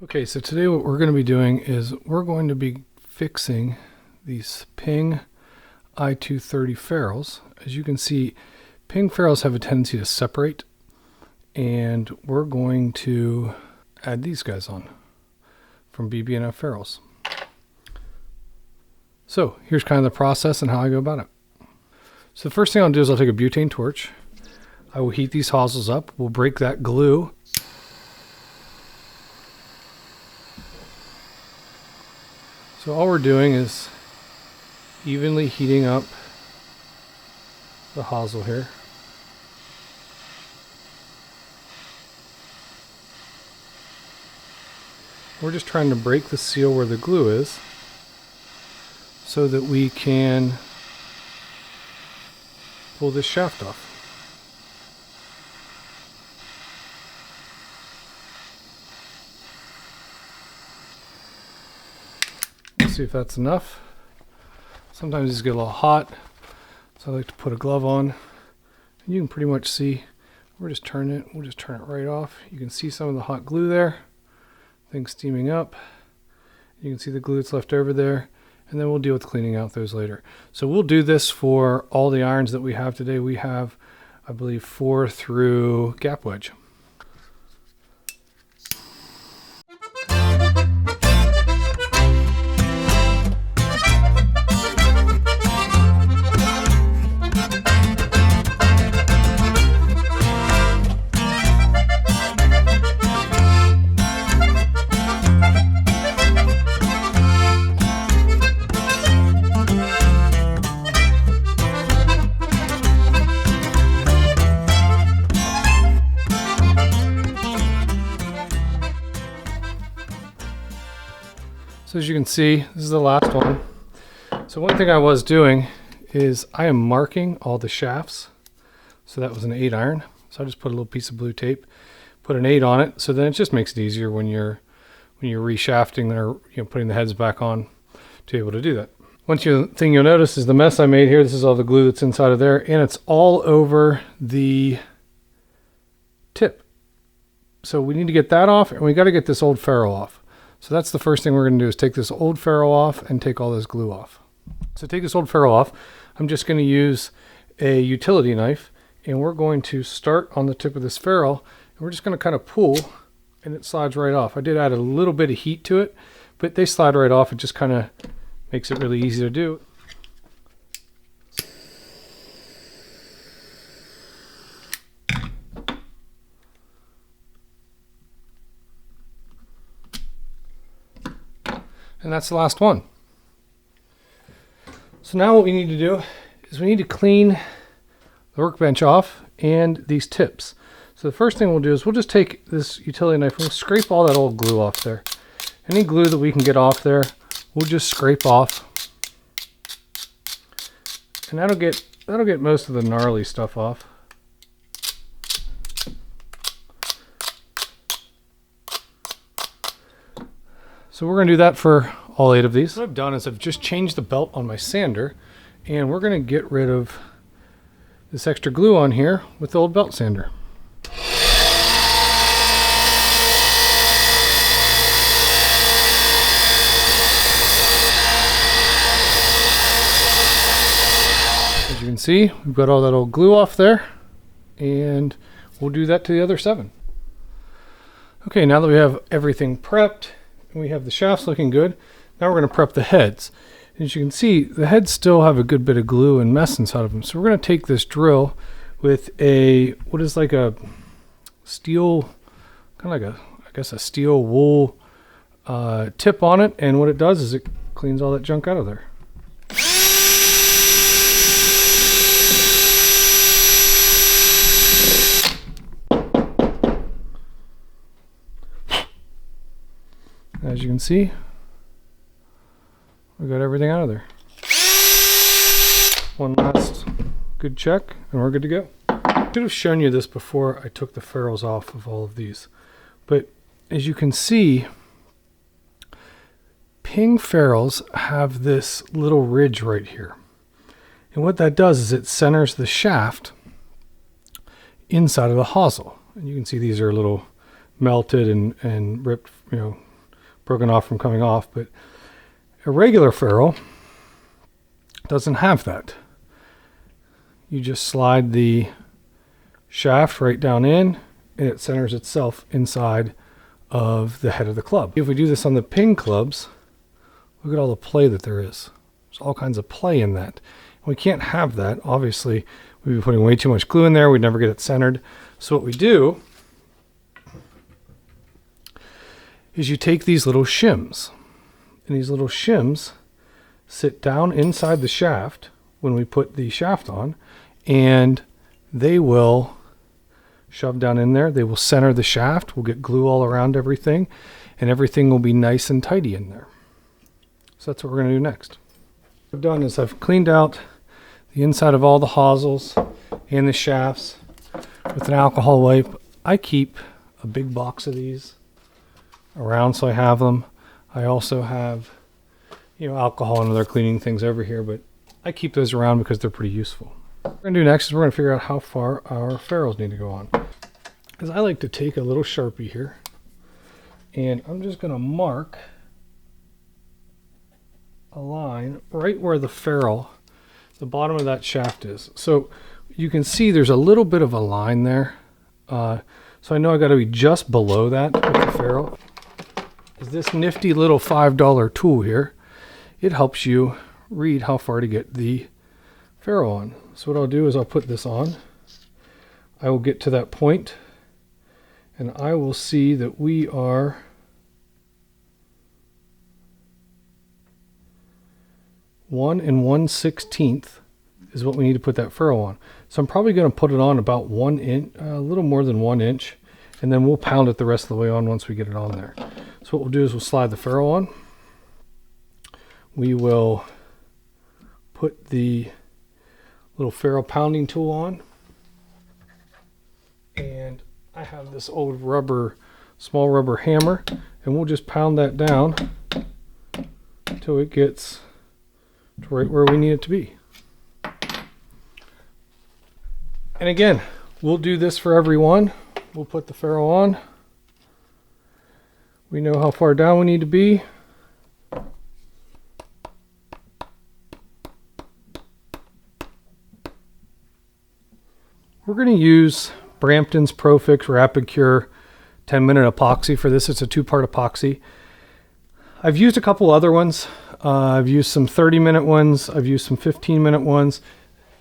Okay, so today what we're going to be doing is we're going to be fixing these ping I-230 ferrules. As you can see, ping ferrules have a tendency to separate, and we're going to add these guys on from bb&f ferrules. So here's kind of the process and how I go about it. So the first thing I'll do is I'll take a butane torch. I will heat these hosels up. We'll break that glue. So all we're doing is evenly heating up the hosel here. We're just trying to break the seal where the glue is so that we can pull this shaft off. See if that's enough. Sometimes these get a little hot, so I like to put a glove on. And you can pretty much see, we'll just turn it right off. You can see some of the hot glue there, things steaming up. You can see the glue that's left over there, and then we'll deal with cleaning out those later. So we'll do this for all the irons that we have today. We have, I believe, 4 through gap wedge. So as you can see, this is the last one. So one thing I was doing is I am marking all the shafts. So that was an 8 iron. So I just put a little piece of blue tape, put an 8 on it. So then it just makes it easier when you're reshafting or putting the heads back on to be able to do that. One thing you'll notice is the mess I made here. This is all the glue that's inside of there, and it's all over the tip. So we need to get that off, and we got to get this old ferrule off. So that's the first thing we're going to do is take this old ferrule off and take all this glue off. So to take this old ferrule off, I'm just going to use a utility knife, and we're going to start on the tip of this ferrule, and we're just going to kind of pull, and it slides right off. I did add a little bit of heat to it, but they slide right off. It just kind of makes it really easy to do. And that's the last one. So now what we need to do is we need to clean the workbench off and these tips. So the first thing we'll do is we'll just take this utility knife and we'll scrape all that old glue off there. Any glue that we can get off there, we'll just scrape off. And that'll get most of the gnarly stuff off. So we're going to do that for all 8 of these. What I've done is I've just changed the belt on my sander, and we're going to get rid of this extra glue on here with the old belt sander. As you can see, we've got all that old glue off there, and we'll do that to the other 7. Okay, now that we have everything prepped, we have the shafts looking good. Now we're going to prep the heads. As you can see, the heads still have a good bit of glue and mess inside of them. So we're going to take this drill with what is like a steel, kind of like I guess a steel wool tip on it. And what it does is it cleans all that junk out of there. As you can see, we got everything out of there. One last good check and we're good to go. I should have shown you this before I took the ferrules off of all of these. But as you can see, ping ferrules have this little ridge right here. And what that does is it centers the shaft inside of the hosel. And you can see these are a little melted and ripped, broken off from coming off. But a regular ferrule doesn't have that. You just slide the shaft right down in, and it centers itself inside of the head of the club. If we do this on the pin clubs, look at all the play that there is. There's all kinds of play in that. We can't have that. Obviously, we'd be putting way too much glue in there. We'd never get it centered. So what we do is you take these little shims, and these little shims sit down inside the shaft when we put the shaft on, and they will shove down in there. They will center the shaft. We'll get glue all around everything, and everything will be nice and tidy in there. So that's what we're going to do next. What I've done is I've cleaned out the inside of all the hosels and the shafts with an alcohol wipe. I keep a big box of these around, so I have them. I also have, alcohol and other cleaning things over here, but I keep those around because they're pretty useful. What we're going to do next is we're going to figure out how far our ferrules need to go on. Because I like to take a little Sharpie here, and I'm just going to mark a line right where the ferrule, the bottom of that shaft is. So you can see there's a little bit of a line there. So I know I got to be just below that with the ferrule. Is this nifty little $5 tool here. It helps you read how far to get the ferrule on. So what I'll do is I'll put this on. I will get to that point, and I will see that we are 1 1/16 is what we need to put that ferrule on. So I'm probably going to put it on about 1 inch, a little more than 1 inch, and then we'll pound it the rest of the way on once we get it on there. So what we'll do is we'll slide the ferrule on. We will put the little ferrule pounding tool on, and I have this old small rubber hammer, and we'll just pound that down until it gets to right where we need it to be. And again, we'll do this for every one. We'll put the ferrule on. We know how far down we need to be. We're going to use Brampton's Profix Rapid Cure 10-minute epoxy for this. It's a 2-part epoxy. I've used a couple other ones. I've used some 30-minute ones. I've used some 15-minute ones.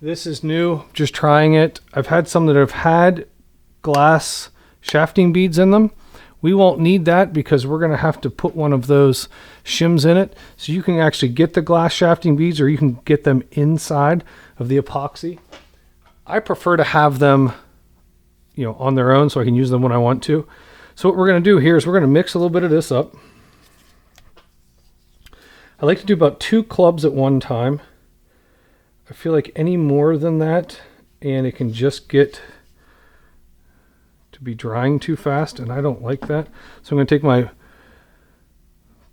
This is new, just trying it. I've had some that have had glass shafting beads in them. We won't need that because we're going to have to put one of those shims in it. So you can actually get the glass shafting beads, or you can get them inside of the epoxy. I prefer to have them, on their own so I can use them when I want to. So what we're going to do here is we're going to mix a little bit of this up. I like to do about 2 clubs at one time. I feel like any more than that, and it can just get to be drying too fast, and I don't like that. So I'm going to take my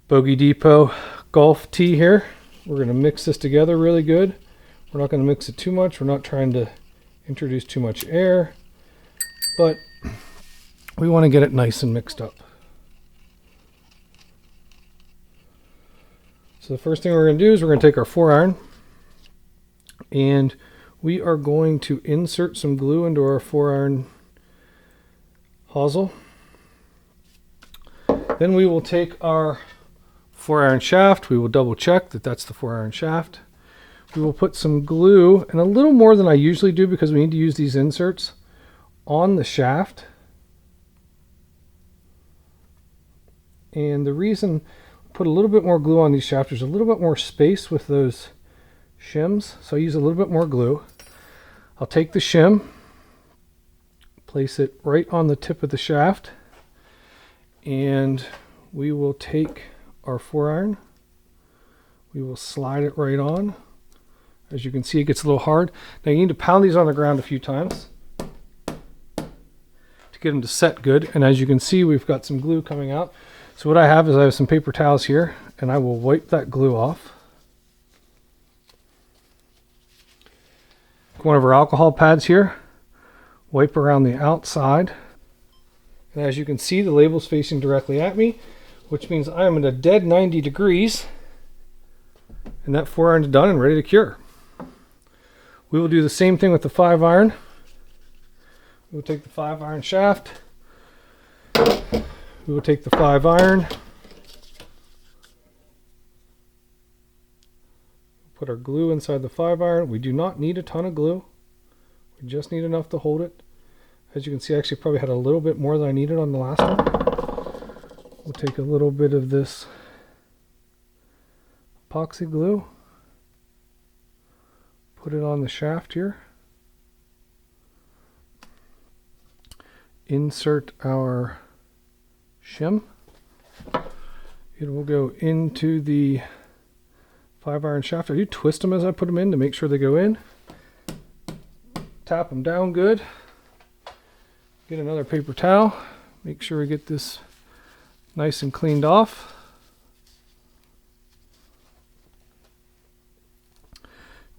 Bogey Depot golf tee here. We're going to mix this together really good. We're not going to mix it too much. We're not trying to introduce too much air, but we want to get it nice and mixed up. So the first thing we're going to do is we're going to take our 4-iron, and we are going to insert some glue into our 4-iron hosel. Then we will take our 4-iron shaft. We will double check that that's the 4-iron shaft. We will put some glue, and a little more than I usually do because we need to use these inserts, on the shaft. And the reason I put a little bit more glue on these shafts, there's a little bit more space with those shims, so I use a little bit more glue. I'll take the shim, place it right on the tip of the shaft, and we will take our 4-iron. We will slide it right on. As you can see, it gets a little hard. Now you need to pound these on the ground a few times to get them to set good. And as you can see, we've got some glue coming out. So what I have is I have some paper towels here, and I will wipe that glue off. One of our alcohol pads here, wipe around the outside. And as you can see, the label's facing directly at me. which means I am at a dead 90 degrees, and that 4-iron is done and ready to cure. We will do the same thing with the 5-iron. We'll take the 5-iron shaft. We will take the 5-iron. Put our glue inside the 5-iron. We do not need a ton of glue. We just need enough to hold it. As you can see, I actually probably had a little bit more than I needed on the last one. We'll take a little bit of this epoxy glue. Put it on the shaft here. Insert our shim. It will go into the 5-iron shaft. I do twist them as I put them in to make sure they go in. Tap them down good. Get another paper towel. Make sure we get this nice and cleaned off.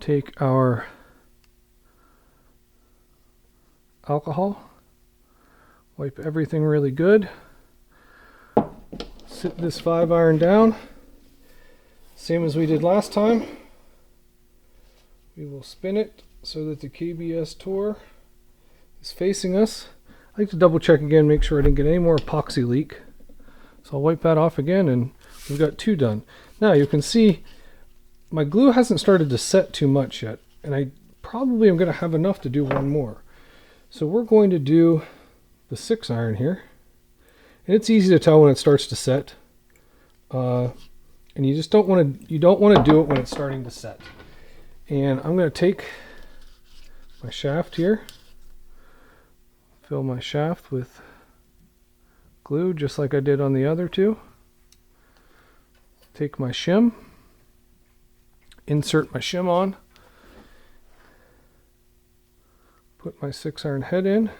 Take our alcohol. Wipe everything really good. Sit this 5-iron down. Same as we did last time. We will spin it so that the KBS tour is facing us. I like to double check again, make sure I didn't get any more epoxy leak. So I'll wipe that off again, and we've got 2 done. Now you can see my glue hasn't started to set too much yet, and I probably am going to have enough to do 1 more. So we're going to do the 6-iron here, and it's easy to tell when it starts to set, and you just don't want to do it when it's starting to set. And I'm going to take my shaft here, fill my shaft with glue just like I did on the other 2. Take my shim, insert my shim on, put my 6-iron head in,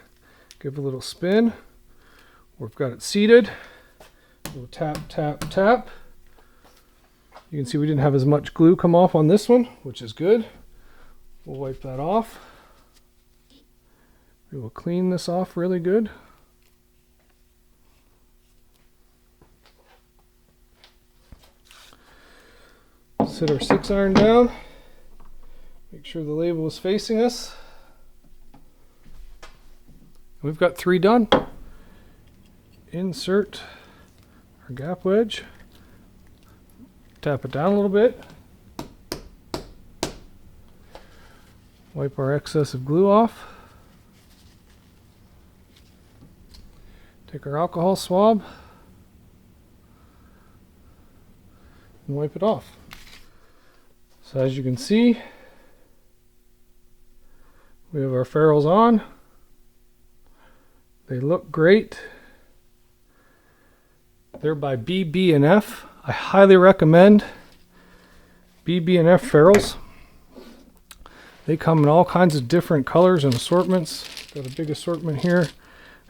give a little spin. We've got it seated. We'll tap, tap, tap. You can see we didn't have as much glue come off on this one, which is good. We'll wipe that off. We will clean this off really good. Sit our 6-iron down. Make sure the label is facing us. We've got 3 done. Insert our gap wedge. Tap it down a little bit. Wipe our excess of glue off. Take our alcohol swab and wipe it off. So as you can see, we have our ferrules on. They look great. They're by bb&f. I highly recommend bb&f ferrules. They come in all kinds of different colors and assortments. Got a big assortment here.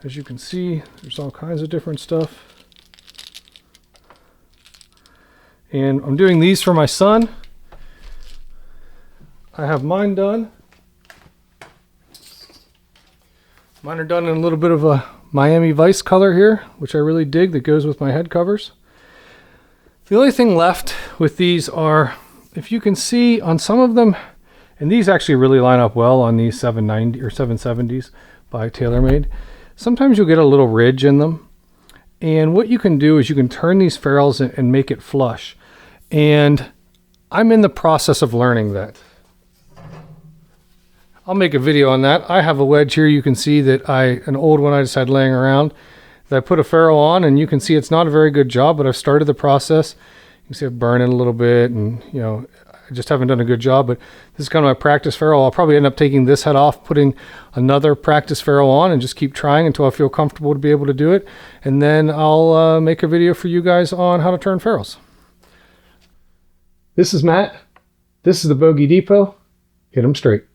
As you can see, there's all kinds of different stuff. And I'm doing these for my son. I have mine done. Mine are done in a little bit of a Miami Vice color here, which I really dig, that goes with my head covers. The only thing left with these are, if you can see on some of them, and these actually really line up well on these 790 or 770s by TaylorMade. Sometimes you'll get a little ridge in them. And what you can do is you can turn these ferrules and make it flush. And I'm in the process of learning that. I'll make a video on that. I have a wedge here. You can see that an old one I just had laying around, that I put a ferrule on, and you can see it's not a very good job, but I've started the process. You can see it burning a little bit, and you know, I just haven't done a good job, but this is kind of my practice ferrule. I'll probably end up taking this head off, putting another practice ferrule on, and just keep trying until I feel comfortable to be able to do it. And then I'll make a video for you guys on how to turn ferrules. This is Matt. This is the Bogey Depot. Hit 'em straight.